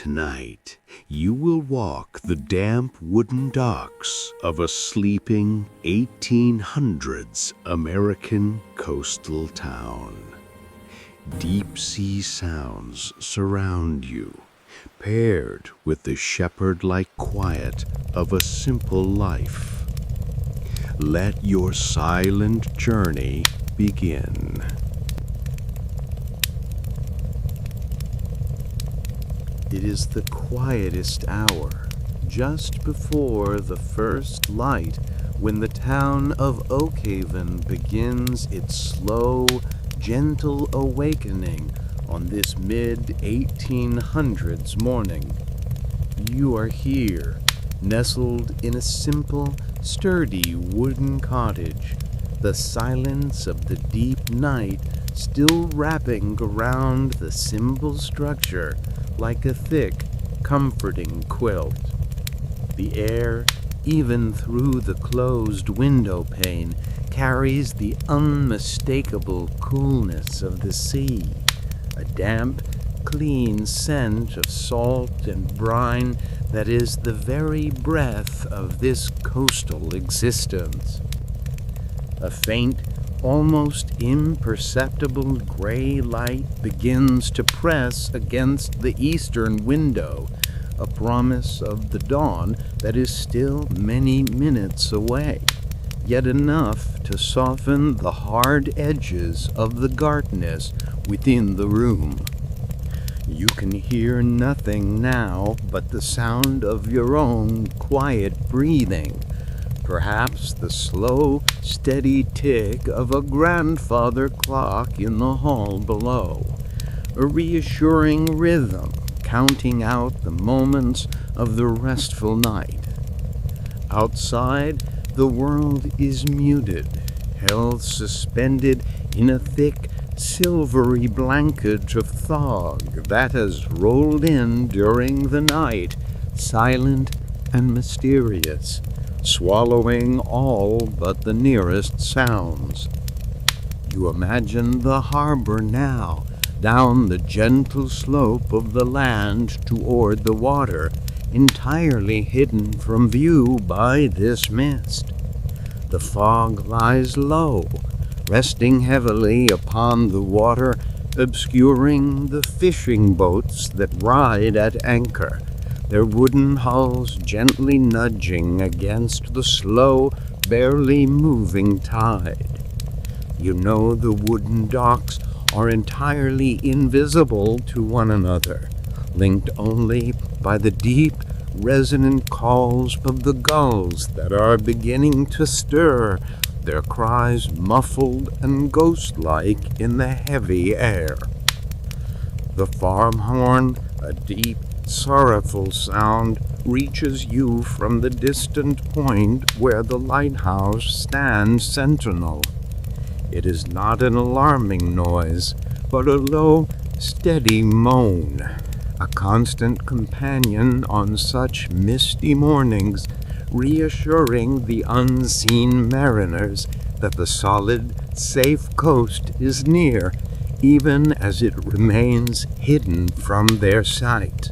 Tonight, you will walk the damp wooden docks of a sleeping 1800s American coastal town. Deep sea sounds surround you, paired with the shepherd-like quiet of a simple life. Let your silent journey begin. It is the quietest hour, just before the first light, when the town of Oakhaven begins its slow, gentle awakening on this mid-1800s morning. You are here, nestled in a simple, sturdy wooden cottage, the silence of the deep night still wrapping around the simple structure like a thick, comforting quilt. The air, even through the closed window pane, carries the unmistakable coolness of the sea, a damp, clean scent of salt and brine that is the very breath of this coastal existence. A faint, almost imperceptible gray light begins to press against the eastern window, a promise of the dawn that is still many minutes away, yet enough to soften the hard edges of the darkness within the room. You can hear nothing now but the sound of your own quiet breathing, perhaps the slow, steady tick of a grandfather clock in the hall below, a reassuring rhythm counting out the moments of the restful night. Outside, the world is muted, held suspended in a thick, silvery blanket of fog that has rolled in during the night, silent and mysterious, swallowing all but the nearest sounds. You imagine the harbor now, down the gentle slope of the land toward the water, entirely hidden from view by this mist. The fog lies low, resting heavily upon the water, obscuring the fishing boats that ride at anchor, their wooden hulls gently nudging against the slow, barely moving tide. You know the wooden docks are entirely invisible to one another, linked only by the deep, resonant calls of the gulls that are beginning to stir, their cries muffled and ghost-like in the heavy air. The farm horn, a deep, sorrowful sound, reaches you from the distant point where the lighthouse stands sentinel. It is not an alarming noise, but a low, steady moan, a constant companion on such misty mornings, reassuring the unseen mariners that the solid, safe coast is near, even as it remains hidden from their sight.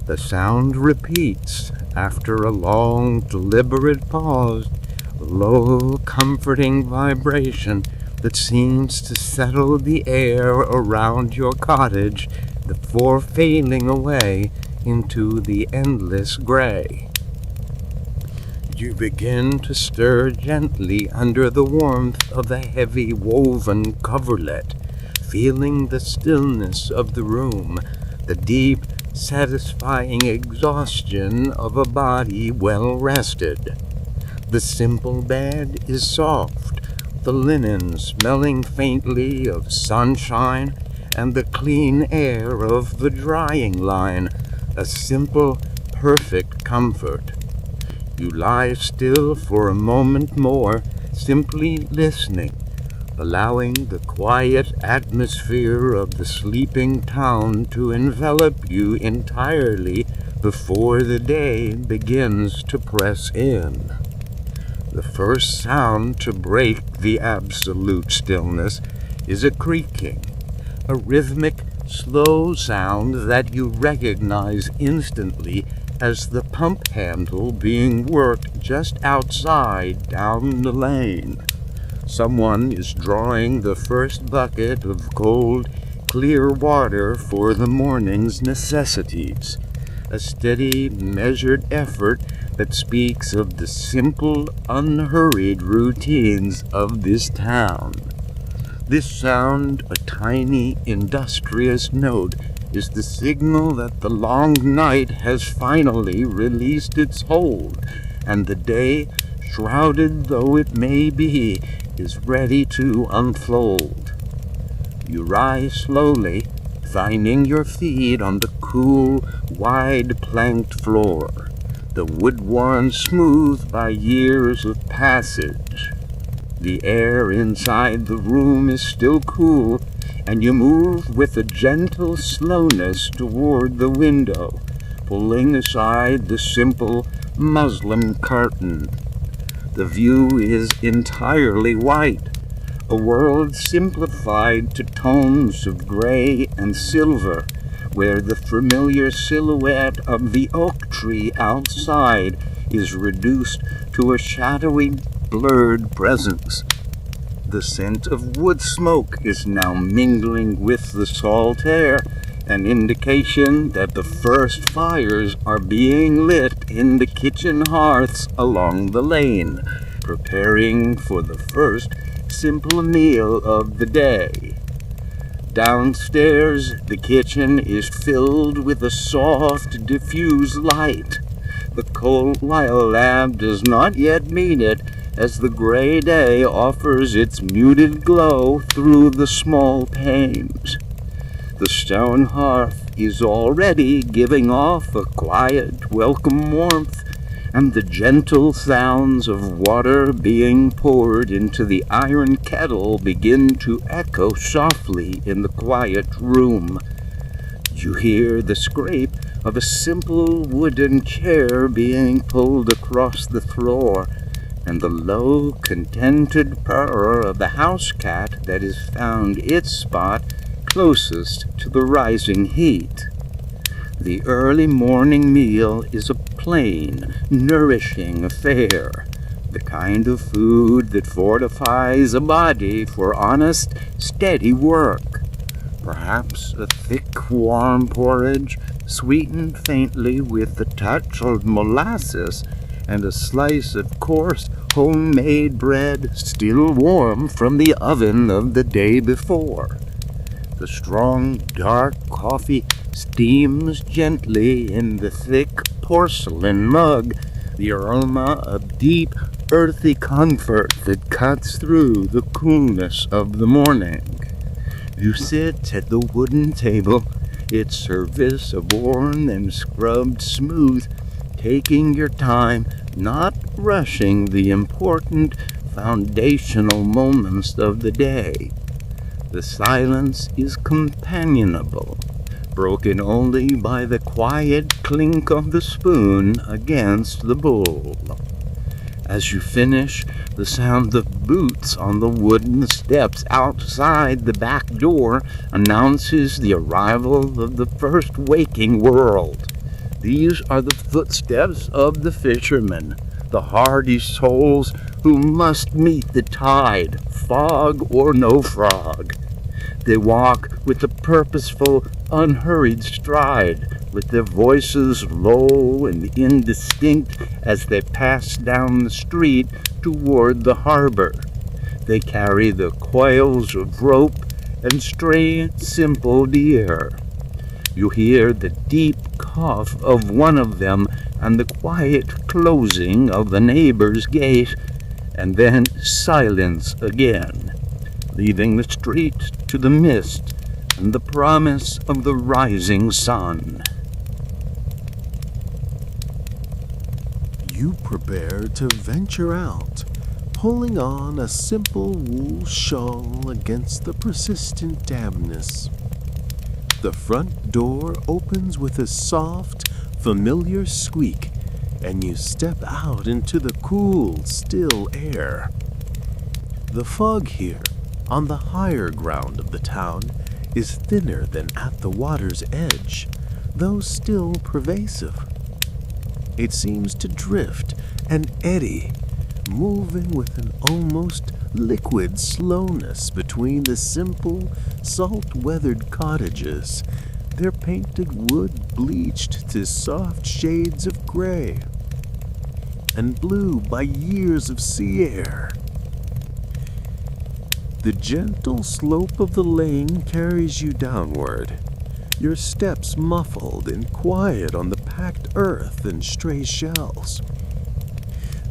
The sound repeats after a long, deliberate pause, a low, comforting vibration that seems to settle the air around your cottage before fading away into the endless gray. You begin to stir gently under the warmth of the heavy woven coverlet, feeling the stillness of the room, the deep, satisfying exhaustion of a body well rested. The simple bed is soft, the linen smelling faintly of sunshine and the clean air of the drying line, a simple, perfect comfort. You lie still for a moment more, simply listening, allowing the quiet atmosphere of the sleeping town to envelop you entirely before the day begins to press in. The first sound to break the absolute stillness is a creaking, a rhythmic, slow sound that you recognize instantly as the pump handle being worked just outside down the lane. Someone is drawing the first bucket of cold, clear water for the morning's necessities. A steady, measured effort that speaks of the simple, unhurried routines of this town. This sound, a tiny, industrious note, is the signal that the long night has finally released its hold, and the day, shrouded though it may be, is ready to unfold. You rise slowly, finding your feet on the cool, wide-planked floor, the wood worn smooth by years of passage. The air inside the room is still cool, and you move with a gentle slowness toward the window, pulling aside the simple muslin curtain. The view is entirely white, a world simplified to tones of gray and silver, where the familiar silhouette of the oak tree outside is reduced to a shadowy, blurred presence. The scent of wood smoke is now mingling with the salt air, an indication that the first fires are being lit in the kitchen hearths along the lane, preparing for the first simple meal of the day. Downstairs, the kitchen is filled with a soft, diffuse light. The cold lamp does not yet meet it, as the gray day offers its muted glow through the small panes. The stone hearth is already giving off a quiet, welcome warmth, and the gentle sounds of water being poured into the iron kettle begin to echo softly in the quiet room. You hear the scrape of a simple wooden chair being pulled across the floor, and the low, contented purr of the house cat that has found its spot closest to the rising heat. The early morning meal is a plain, nourishing affair, the kind of food that fortifies a body for honest, steady work. Perhaps a thick, warm porridge, sweetened faintly with a touch of molasses, and a slice of coarse, homemade bread still warm from the oven of the day before. The strong, dark coffee steams gently in the thick porcelain mug, the aroma of deep, earthy comfort that cuts through the coolness of the morning. You sit at the wooden table, its surface worn and scrubbed smooth, taking your time, not rushing the important, foundational moments of the day. The silence is companionable, broken only by the quiet clink of the spoon against the bowl. As you finish, the sound of boots on the wooden steps outside the back door announces the arrival of the first waking world. These are the footsteps of the fishermen, the hardy souls who must meet the tide, fog or no fog. They walk with a purposeful, unhurried stride, with their voices low and indistinct as they pass down the street toward the harbor. They carry the coils of rope and stray, simple deer. You hear the deep cough of one of them and the quiet closing of the neighbor's gate, and then silence again, leaving the street to the mist and the promise of the rising sun. You prepare to venture out, pulling on a simple wool shawl against the persistent dampness. The front door opens with a soft, familiar squeak, and you step out into the cool, still air. The fog here, on the higher ground of the town, is thinner than at the water's edge, though still pervasive. It seems to drift and eddy, moving with an almost liquid slowness between the simple, salt-weathered cottages, their painted wood bleached to soft shades of gray and blue by years of sea air. The gentle slope of the lane carries you downward, your steps muffled and quiet on the packed earth and stray shells.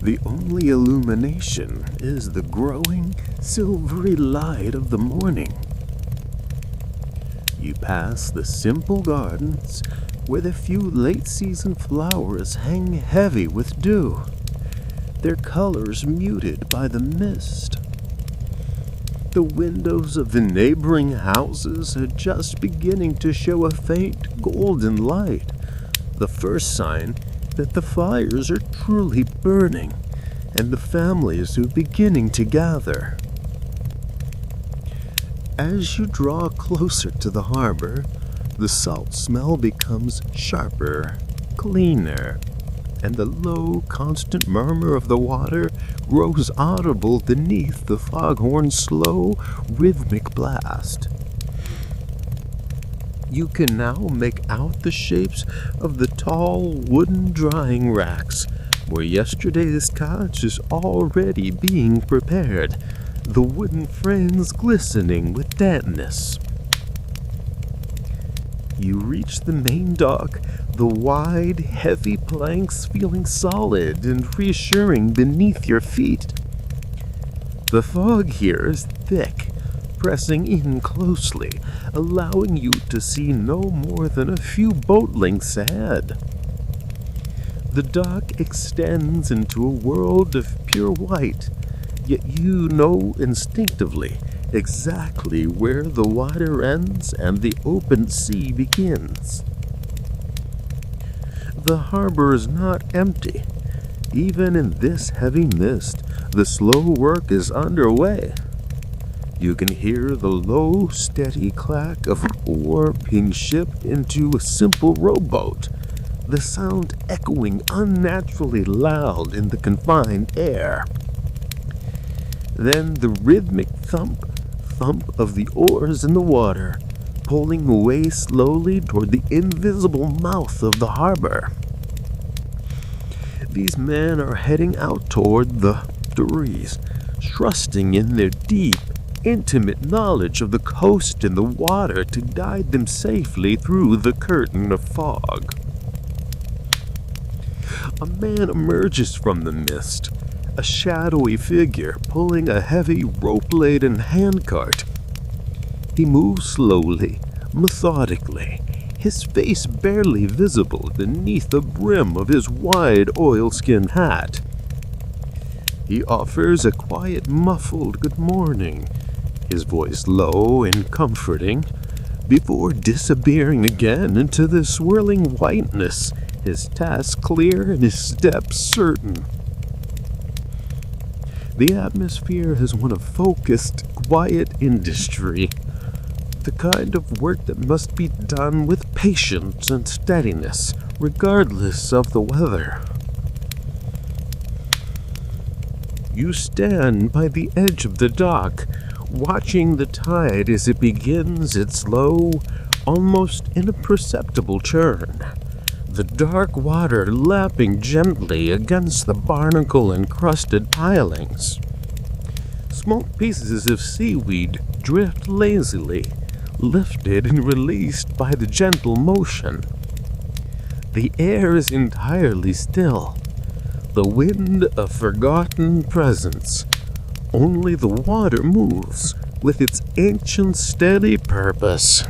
The only illumination is the growing, silvery light of the morning. You pass the simple gardens where the few late-season flowers hang heavy with dew, their colors muted by the mist. The windows of the neighboring houses are just beginning to show a faint golden light, the first sign that the fires are truly burning and the families are beginning to gather. As you draw closer to the harbor, the salt smell becomes sharper, cleaner, and the low, constant murmur of the water grows audible beneath the foghorn's slow, rhythmic blast. You can now make out the shapes of the tall wooden drying racks, where yesterday's catch is already being prepared, the wooden frames glistening with dampness. You reach the main dock, the wide, heavy planks feeling solid and reassuring beneath your feet. The fog here is thick, pressing in closely, allowing you to see no more than a few boat lengths ahead. The dock extends into a world of pure white, yet you know instinctively exactly where the water ends and the open sea begins. The harbor is not empty. Even in this heavy mist, the slow work is underway. You can hear the low, steady clack of ore being shipped into a simple rowboat, the sound echoing unnaturally loud in the confined air. Then the rhythmic thump of the oars in the water, pulling away slowly toward the invisible mouth of the harbor. These men are heading out toward the Dories, trusting in their deep, intimate knowledge of the coast and the water to guide them safely through the curtain of fog. A man emerges from the mist, a shadowy figure pulling a heavy rope-laden handcart. He moves slowly, methodically, his face barely visible beneath the brim of his wide oilskin hat. He offers a quiet, muffled good morning, his voice low and comforting, before disappearing again into the swirling whiteness, his task clear and his steps certain. The atmosphere is one of focused, quiet industry, the kind of work that must be done with patience and steadiness, regardless of the weather. You stand by the edge of the dock, watching the tide as it begins its slow, almost imperceptible churn, the dark water lapping gently against the barnacle-encrusted pilings. Small pieces of seaweed drift lazily, lifted and released by the gentle motion. The air is entirely still, the wind a forgotten presence. Only the water moves with its ancient steady purpose.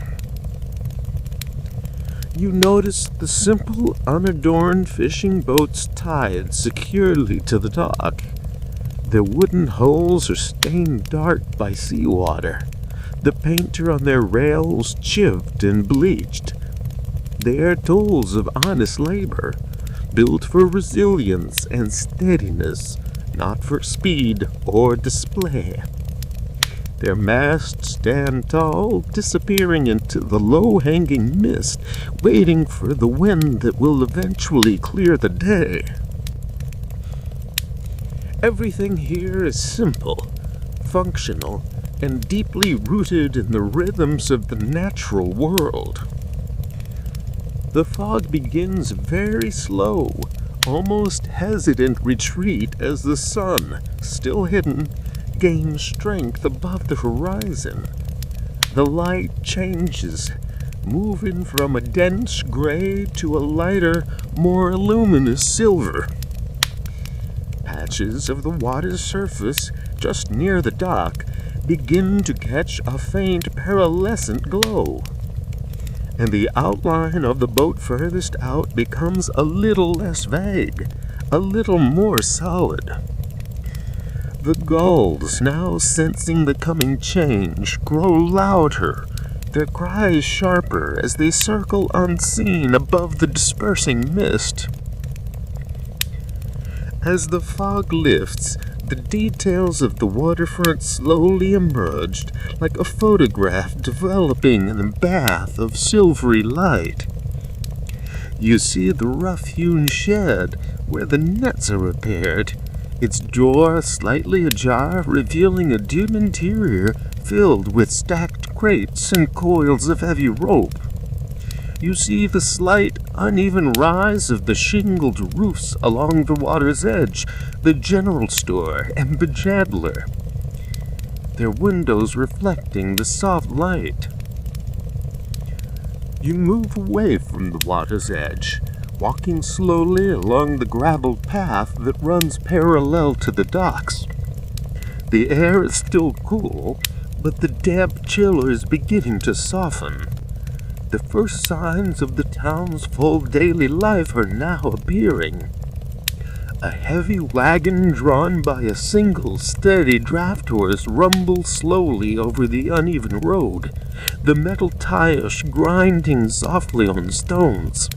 You notice the simple, unadorned fishing boats tied securely to the dock. Their wooden hulls are stained dark by seawater, the painter on their rails chipped and bleached. They are tools of honest labor, built for resilience and steadiness, not for speed or display. Their masts stand tall, disappearing into the low-hanging mist, waiting for the wind that will eventually clear the day. Everything here is simple, functional, and deeply rooted in the rhythms of the natural world. The fog begins very slow, almost hesitant retreat as the sun, still hidden, gains strength above the horizon. The light changes, moving from a dense gray to a lighter, more luminous silver. Patches of the water's surface, just near the dock, begin to catch a faint pearlescent glow, and the outline of the boat furthest out becomes a little less vague, a little more solid. The gulls, now sensing the coming change, grow louder, their cries sharper as they circle unseen above the dispersing mist. As the fog lifts, the details of the waterfront slowly emerged, like a photograph developing in a bath of silvery light. You see the rough-hewn shed where the nets are repaired, its door slightly ajar, revealing a dim interior filled with stacked crates and coils of heavy rope. You see the slight, uneven rise of the shingled roofs along the water's edge, the general store and the chandler, their windows reflecting the soft light. You move away from the water's edge, walking slowly along the gravel path that runs parallel to the docks. The air is still cool, but the damp chill is beginning to soften. The first signs of the town's full daily life are now appearing. A heavy wagon drawn by a single steady draft horse rumbles slowly over the uneven road, the metal tires grinding softly on stones.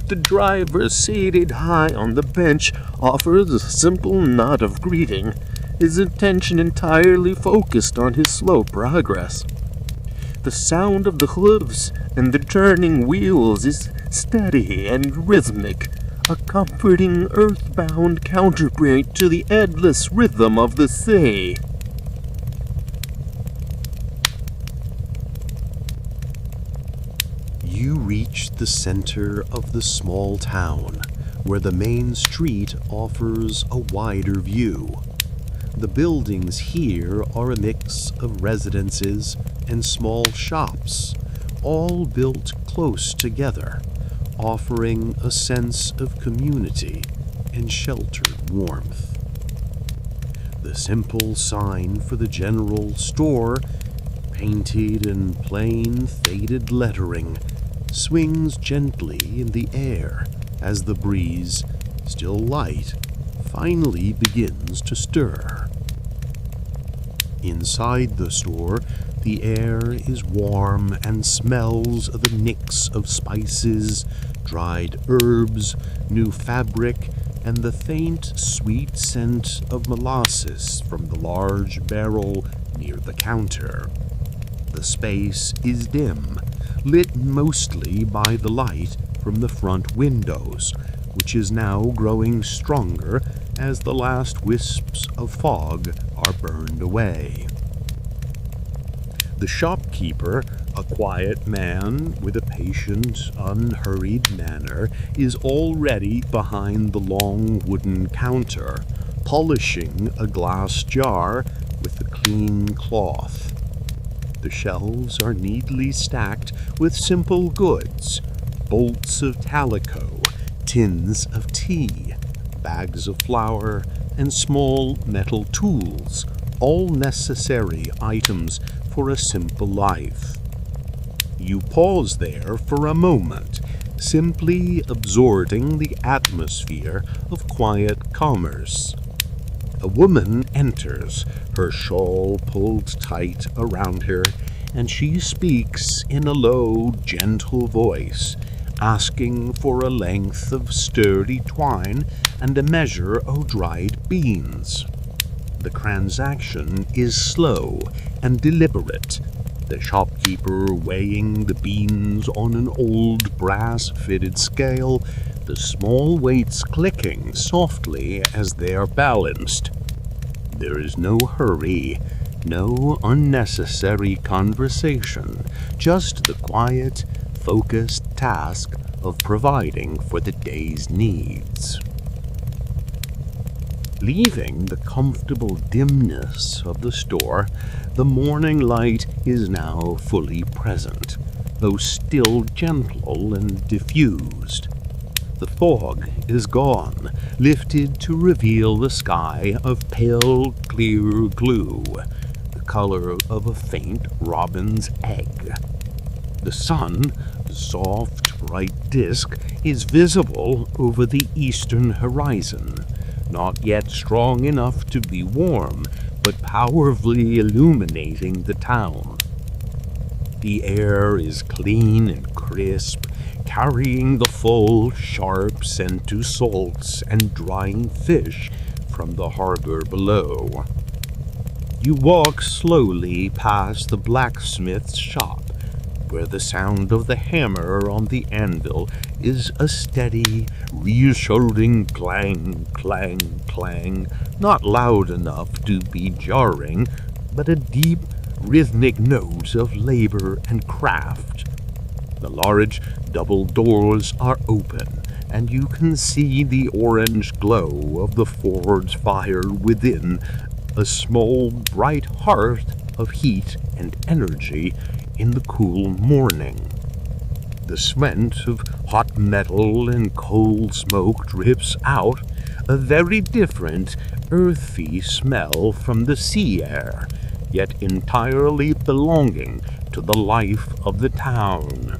The driver, seated high on the bench, offers a simple nod of greeting, his attention entirely focused on his slow progress. The sound of the hooves and the turning wheels is steady and rhythmic, a comforting earthbound counterpoint to the endless rhythm of the sea. You reach the center of the small town, where the main street offers a wider view. The buildings here are a mix of residences and small shops, all built close together, offering a sense of community and sheltered warmth. The simple sign for the general store, painted in plain faded lettering, swings gently in the air as the breeze, still light, finally begins to stir. Inside the store, the air is warm and smells of a mix of spices, dried herbs, new fabric, and the faint, sweet scent of molasses from the large barrel near the counter. The space is dim, lit mostly by the light from the front windows, which is now growing stronger as the last wisps of fog are burned away. The shopkeeper, a quiet man with a patient, unhurried manner, is already behind the long wooden counter, polishing a glass jar with a clean cloth. The shelves are neatly stacked with simple goods, bolts of calico, tins of tea, bags of flour, and small metal tools, all necessary items for a simple life. You pause there for a moment, simply absorbing the atmosphere of quiet commerce. A woman enters, her shawl pulled tight around her, and she speaks in a low, gentle voice, asking for a length of sturdy twine and a measure of dried beans. The transaction is slow and deliberate, the shopkeeper weighing the beans on an old brass-fitted scale, the small weights clicking softly as they are balanced. There is no hurry, no unnecessary conversation, just the quiet, focused task of providing for the day's needs. Leaving the comfortable dimness of the store, the morning light is now fully present, though still gentle and diffused. The fog is gone, lifted to reveal the sky of pale, clear glue, the color of a faint robin's egg. The sun, the soft, bright disk, is visible over the eastern horizon, not yet strong enough to be warm, but powerfully illuminating the town. The air is clean and crisp, carrying the full, sharp scent to salts and drying fish from the harbor below. You walk slowly past the blacksmith's shop, where the sound of the hammer on the anvil is a steady, reassuring clang, clang, clang, not loud enough to be jarring, but a deep, rhythmic note of labor and craft. The large double doors are open, and you can see the orange glow of the forge fire within, a small, bright heart of heat and energy in the cool morning. The scent of hot metal and coal smoke drips out, a very different, earthy smell from the sea air, yet entirely belonging to the life of the town.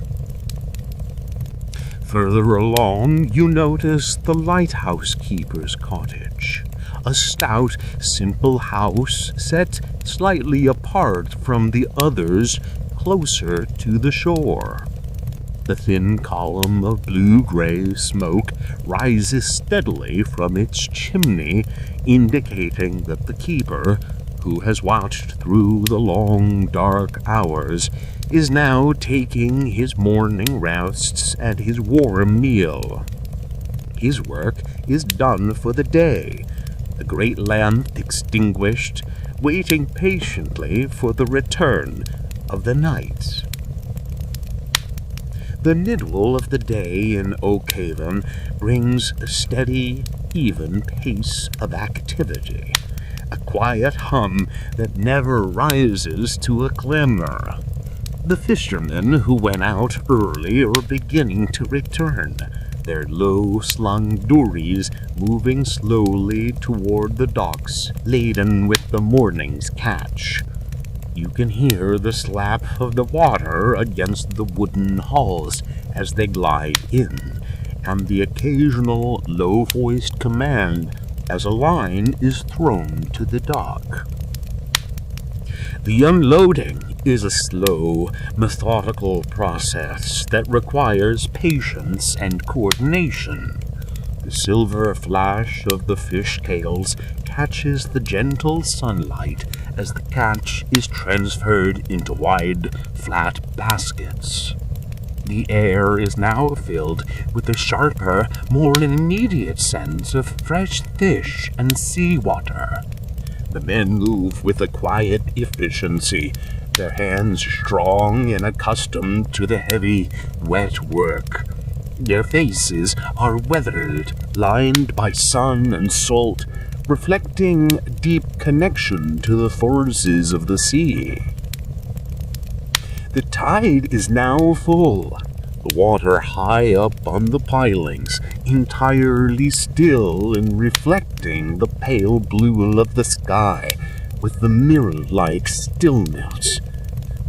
Further along, you notice the lighthouse keeper's cottage, a stout, simple house set slightly apart from the others, closer to the shore. The thin column of blue-gray smoke rises steadily from its chimney, indicating that the keeper, who has watched through the long, dark hours, is now taking his morning rests and his warm meal. His work is done for the day, the great lamp extinguished, waiting patiently for the return of the night. The nibble of the day in Oakhaven brings a steady, even pace of activity, a quiet hum that never rises to a clamor. The fishermen who went out early are beginning to return, their low-slung dories moving slowly toward the docks, laden with the morning's catch. You can hear the slap of the water against the wooden hulls as they glide in, and the occasional low-voiced command as a line is thrown to the dock. The unloading is a slow, methodical process that requires patience and coordination. The silver flash of the fish tails catches the gentle sunlight as the catch is transferred into wide, flat baskets. The air is now filled with a sharper, more immediate sense of fresh fish and seawater. The men move with a quiet efficiency, their hands strong and accustomed to the heavy, wet work. Their faces are weathered, lined by sun and salt, reflecting deep connection to the forces of the sea. The tide is now full, the water high up on the pilings, entirely still and reflecting the pale blue of the sky with the mirror-like stillness.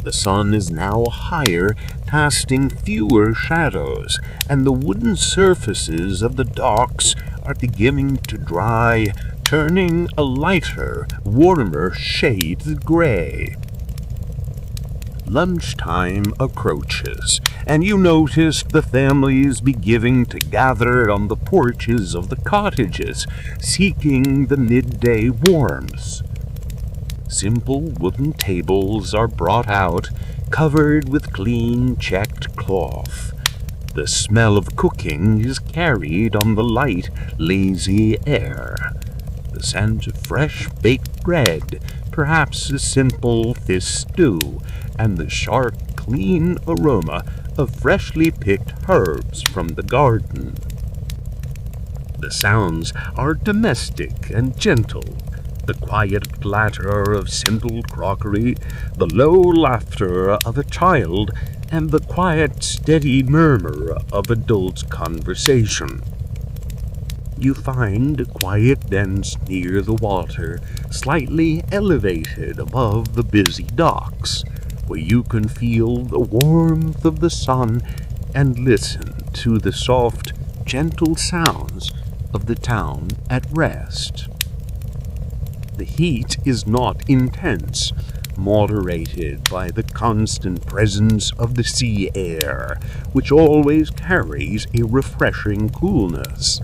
The sun is now higher, casting fewer shadows, and the wooden surfaces of the docks are beginning to dry, turning a lighter, warmer shade of gray. Lunchtime approaches, and you notice the families beginning to gather on the porches of the cottages, seeking the midday warmth. Simple wooden tables are brought out, covered with clean checked cloth. The smell of cooking is carried on the light, lazy air. The scent of fresh baked bread, perhaps a simple fish stew, and the sharp, clean aroma of freshly picked herbs from the garden. The sounds are domestic and gentle. The quiet clatter of simple crockery, the low laughter of a child, and the quiet, steady murmur of adult conversation. You find a quiet bench near the water, slightly elevated above the busy docks, where you can feel the warmth of the sun and listen to the soft, gentle sounds of the town at rest. The heat is not intense, moderated by the constant presence of the sea air, which always carries a refreshing coolness.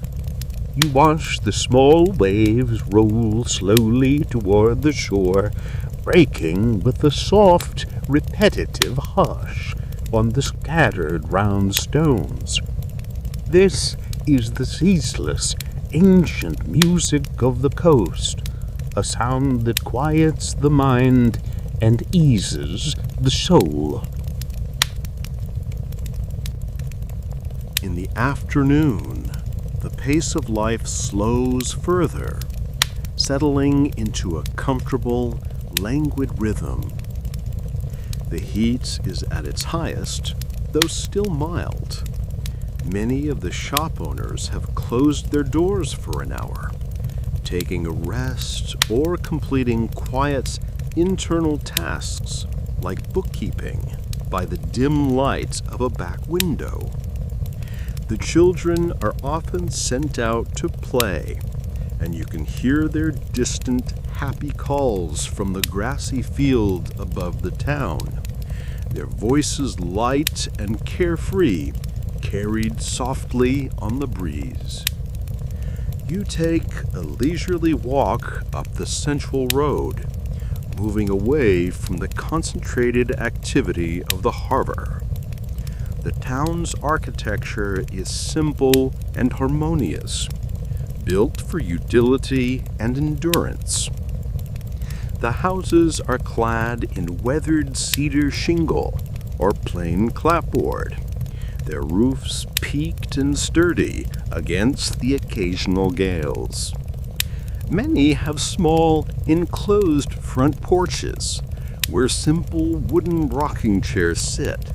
You watch the small waves roll slowly toward the shore, breaking with a soft, repetitive hush on the scattered round stones. This is the ceaseless, ancient music of the coast, a sound that quiets the mind and eases the soul. In the afternoon, the pace of life slows further, settling into a comfortable, languid rhythm. The heat is at its highest, though still mild. Many of the shop owners have closed their doors for an hour, taking a rest or completing quiet internal tasks like bookkeeping by the dim light of a back window. The children are often sent out to play, and you can hear their distant, happy calls from the grassy field above the town, their voices light and carefree, carried softly on the breeze. You take a leisurely walk up the central road, moving away from the concentrated activity of the harbor. The town's architecture is simple and harmonious, built for utility and endurance. The houses are clad in weathered cedar shingle or plain clapboard, their roofs peaked and sturdy against the occasional gales. Many have small, enclosed front porches where simple wooden rocking chairs sit,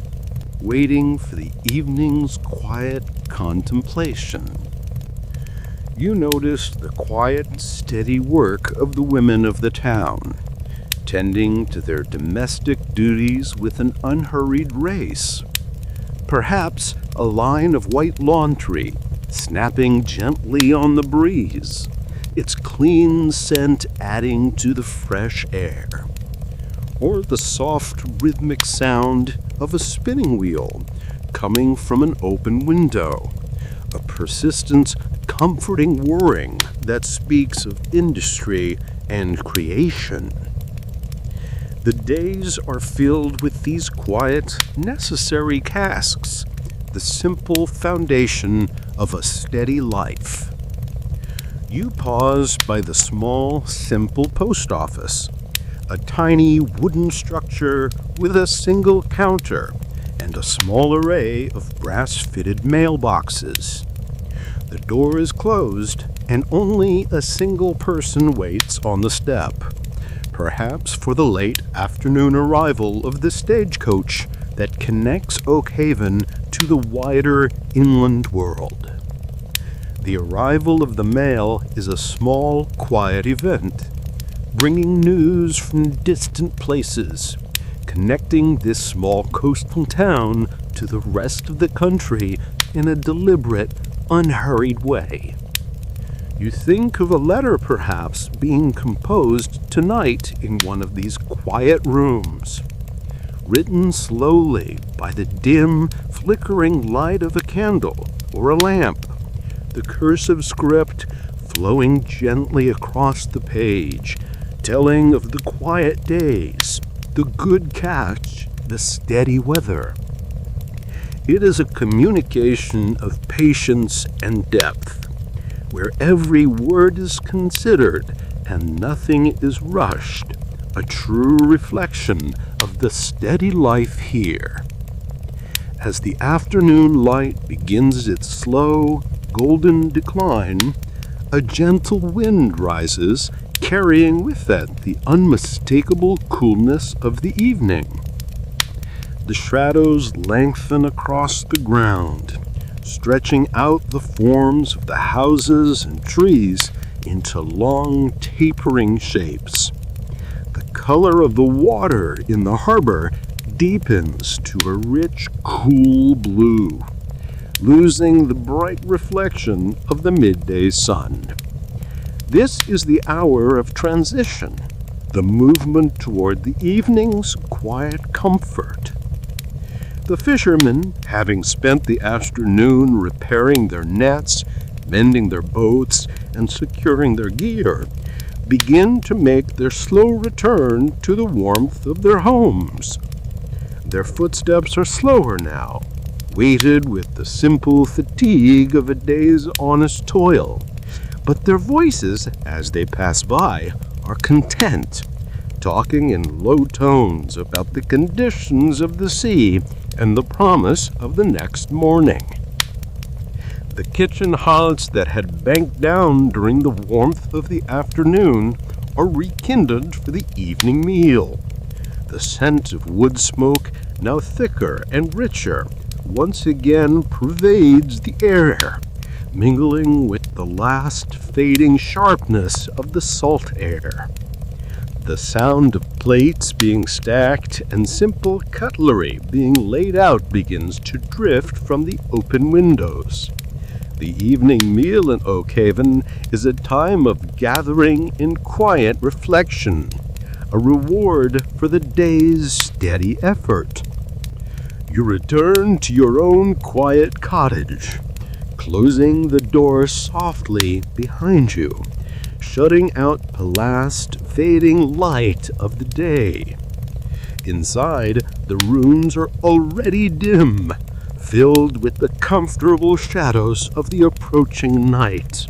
waiting for the evening's quiet contemplation. You notice the quiet, steady work of the women of the town, tending to their domestic duties with an unhurried race. Perhaps a line of white laundry snapping gently on the breeze, its clean scent adding to the fresh air. Or the soft, rhythmic sound of a spinning wheel coming from an open window, a persistent, comforting whirring that speaks of industry and creation. The days are filled with these quiet, necessary tasks, the simple foundation of a steady life. You pause by the small, simple post office, a tiny wooden structure with a single counter and a small array of brass-fitted mailboxes. The door is closed, and only a single person waits on the step, perhaps for the late afternoon arrival of the stagecoach that connects Oakhaven to the wider inland world. The arrival of the mail is a small, quiet event, bringing news from distant places, connecting this small coastal town to the rest of the country in a deliberate, unhurried way. You think of a letter perhaps being composed tonight in one of these quiet rooms, written slowly by the dim, flickering light of a candle or a lamp. The cursive script flowing gently across the page, telling of the quiet days, the good catch, the steady weather. It is a communication of patience and depth, where every word is considered and nothing is rushed, a true reflection of the steady life here. As the afternoon light begins its slow, golden decline, a gentle wind rises, carrying with it the unmistakable coolness of the evening. The shadows lengthen across the ground, stretching out the forms of the houses and trees into long, tapering shapes. The color of the water in the harbor deepens to a rich, cool blue, losing the bright reflection of the midday sun. This is the hour of transition, the movement toward the evening's quiet comfort. The fishermen, having spent the afternoon repairing their nets, mending their boats, and securing their gear, begin to make their slow return to the warmth of their homes. Their footsteps are slower now, weighted with the simple fatigue of a day's honest toil. But their voices, as they pass by, are content, talking in low tones about the conditions of the sea and the promise of the next morning. The kitchen hods that had banked down during the warmth of the afternoon are rekindled for the evening meal. The scent of wood smoke, now thicker and richer, once again pervades the air, mingling with the last fading sharpness of the salt air. The sound of plates being stacked and simple cutlery being laid out begins to drift from the open windows. The evening meal in Oakhaven is a time of gathering in quiet reflection, a reward for the day's steady effort. You return to your own quiet cottage, closing the door softly behind you, shutting out the last fading light of the day. Inside, the rooms are already dim, filled with the comfortable shadows of the approaching night.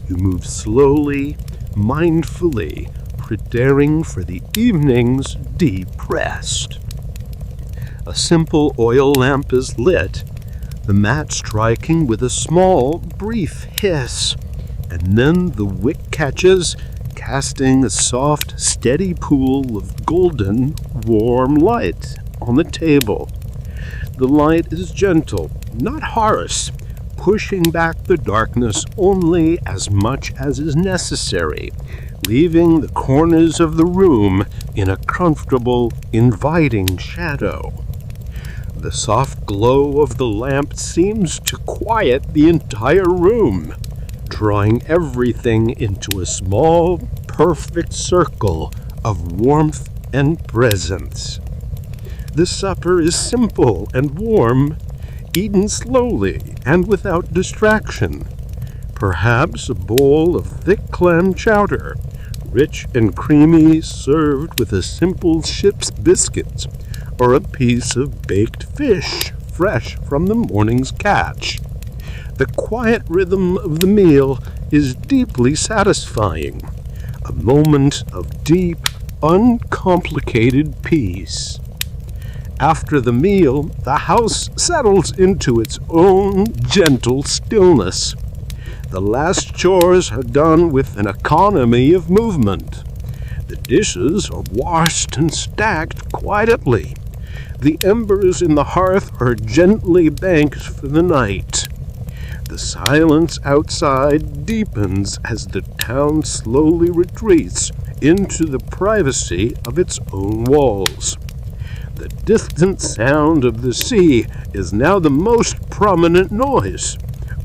You move slowly, mindfully, preparing for the evening's deep rest. A simple oil lamp is lit, the match striking with a small, brief hiss, and then the wick catches, casting a soft, steady pool of golden, warm light on the table. The light is gentle, not harsh, pushing back the darkness only as much as is necessary, leaving the corners of the room in a comfortable, inviting shadow. The soft glow of the lamp seems to quiet the entire room, drawing everything into a small, perfect circle of warmth and presence. The supper is simple and warm, eaten slowly and without distraction. Perhaps a bowl of thick clam chowder, rich and creamy, served with a simple ship's biscuit, or a piece of baked fish, fresh from the morning's catch. The quiet rhythm of the meal is deeply satisfying, a moment of deep, uncomplicated peace. After the meal, the house settles into its own gentle stillness. The last chores are done with an economy of movement. The dishes are washed and stacked quietly. The embers in the hearth are gently banked for the night. The silence outside deepens as the town slowly retreats into the privacy of its own walls. The distant sound of the sea is now the most prominent noise,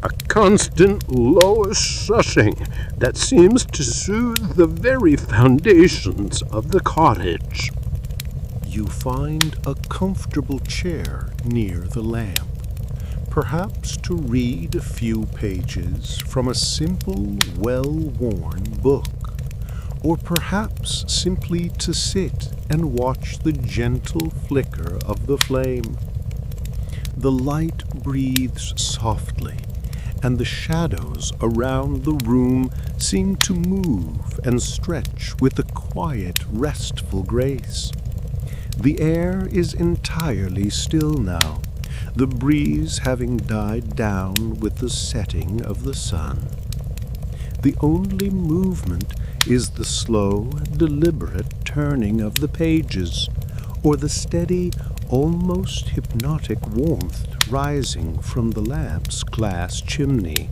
a constant low shushing that seems to soothe the very foundations of the cottage. You find a comfortable chair near the lamp, perhaps to read a few pages from a simple, well-worn book, or perhaps simply to sit and watch the gentle flicker of the flame. The light breathes softly, and the shadows around the room seem to move and stretch with a quiet, restful grace. The air is entirely still now, the breeze having died down with the setting of the sun. The only movement is the slow, deliberate turning of the pages, or the steady, almost hypnotic warmth rising from the lamp's glass chimney.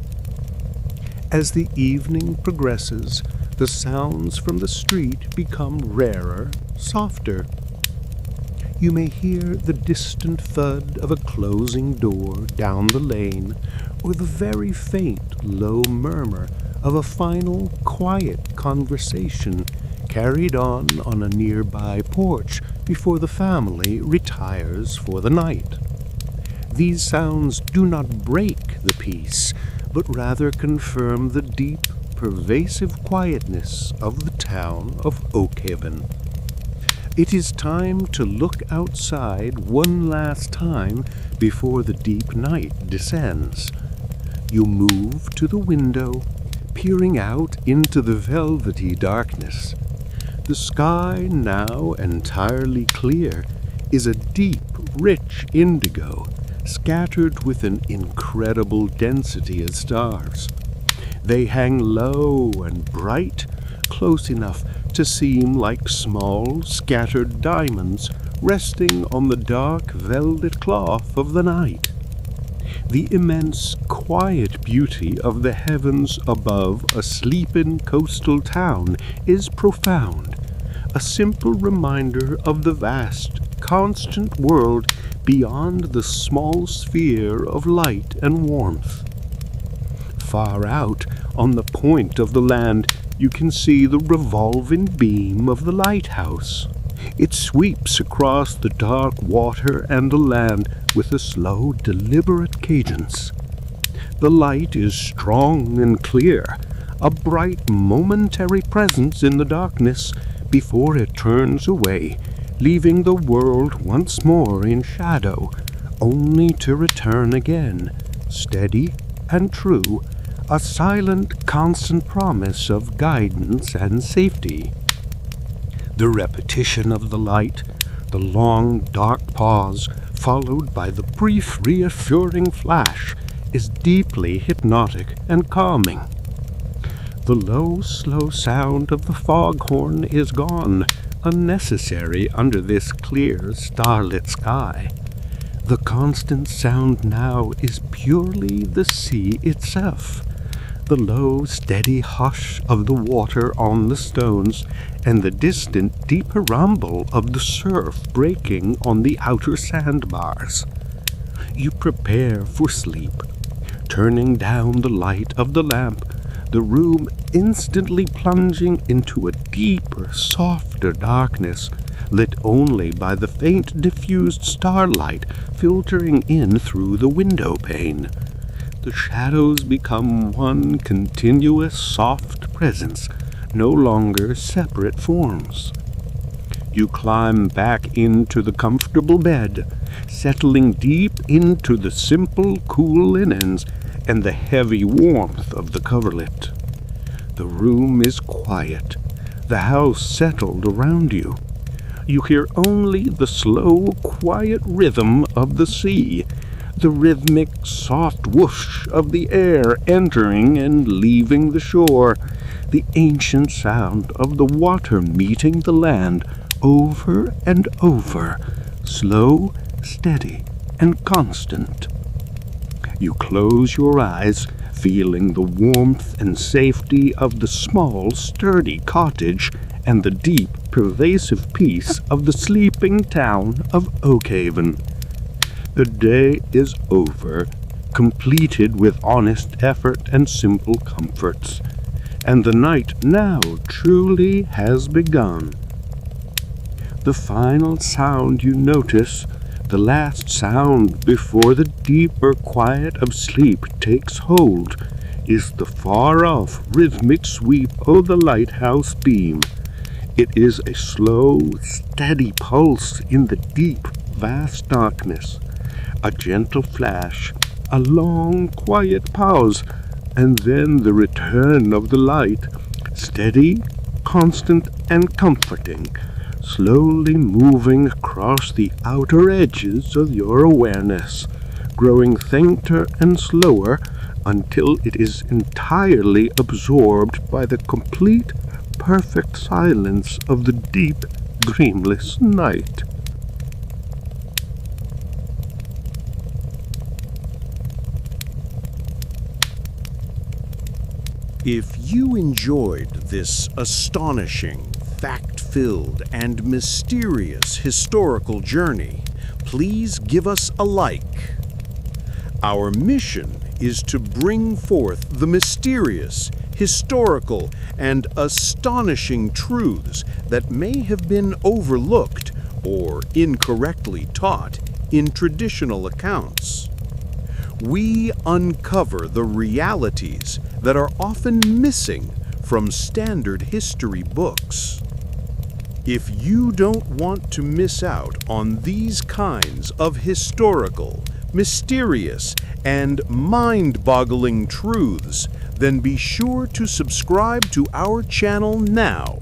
As the evening progresses, the sounds from the street become rarer, softer. You may hear the distant thud of a closing door down the lane, or the very faint, low murmur of a final, quiet conversation carried on a nearby porch before the family retires for the night. These sounds do not break the peace, but rather confirm the deep, pervasive quietness of the town of Oakhaven. It is time to look outside one last time before the deep night descends. You move to the window, peering out into the velvety darkness. The sky, now entirely clear, is a deep, rich indigo, scattered with an incredible density of stars. They hang low and bright, close enough to seem like small, scattered diamonds resting on the dark velvet cloth of the night. The immense, quiet beauty of the heavens above a sleeping coastal town is profound, a simple reminder of the vast, constant world beyond the small sphere of light and warmth. Far out, on the point of the land, you can see the revolving beam of the lighthouse. It sweeps across the dark water and the land with a slow, deliberate cadence. The light is strong and clear, a bright, momentary presence in the darkness before it turns away, leaving the world once more in shadow, only to return again, steady and true, a silent, constant promise of guidance and safety. The repetition of the light, the long, dark pause, followed by the brief, reassuring flash, is deeply hypnotic and calming. The low, slow sound of the foghorn is gone, unnecessary under this clear, starlit sky. The constant sound now is purely the sea itself, the low, steady hush of the water on the stones, and the distant, deeper rumble of the surf breaking on the outer sandbars. You prepare for sleep, turning down the light of the lamp, the room instantly plunging into a deeper, softer darkness, lit only by the faint, diffused starlight filtering in through the window pane. The shadows become one continuous, soft presence, no longer separate forms. You climb back into the comfortable bed, settling deep into the simple, cool linens and the heavy warmth of the coverlet. The room is quiet, the house settled around you. You hear only the slow, quiet rhythm of the sea, the rhythmic, soft whoosh of the air entering and leaving the shore, the ancient sound of the water meeting the land over and over, slow, steady, and constant. You close your eyes, feeling the warmth and safety of the small, sturdy cottage and the deep, pervasive peace of the sleeping town of Oakhaven. The day is over, completed with honest effort and simple comforts, and the night now truly has begun. The final sound you notice, the last sound before the deeper quiet of sleep takes hold, is the far-off rhythmic sweep of the lighthouse beam. It is a slow, steady pulse in the deep, vast darkness, a gentle flash, a long, quiet pause, and then the return of the light, steady, constant, and comforting, slowly moving across the outer edges of your awareness, growing fainter and slower until it is entirely absorbed by the complete, perfect silence of the deep, dreamless night. If you enjoyed this astonishing, fact-filled, and mysterious historical journey, please give us a like. Our mission is to bring forth the mysterious, historical, and astonishing truths that may have been overlooked or incorrectly taught in traditional accounts. We uncover the realities that are often missing from standard history books. If you don't want to miss out on these kinds of historical, mysterious, and mind-boggling truths, then be sure to subscribe to our channel now.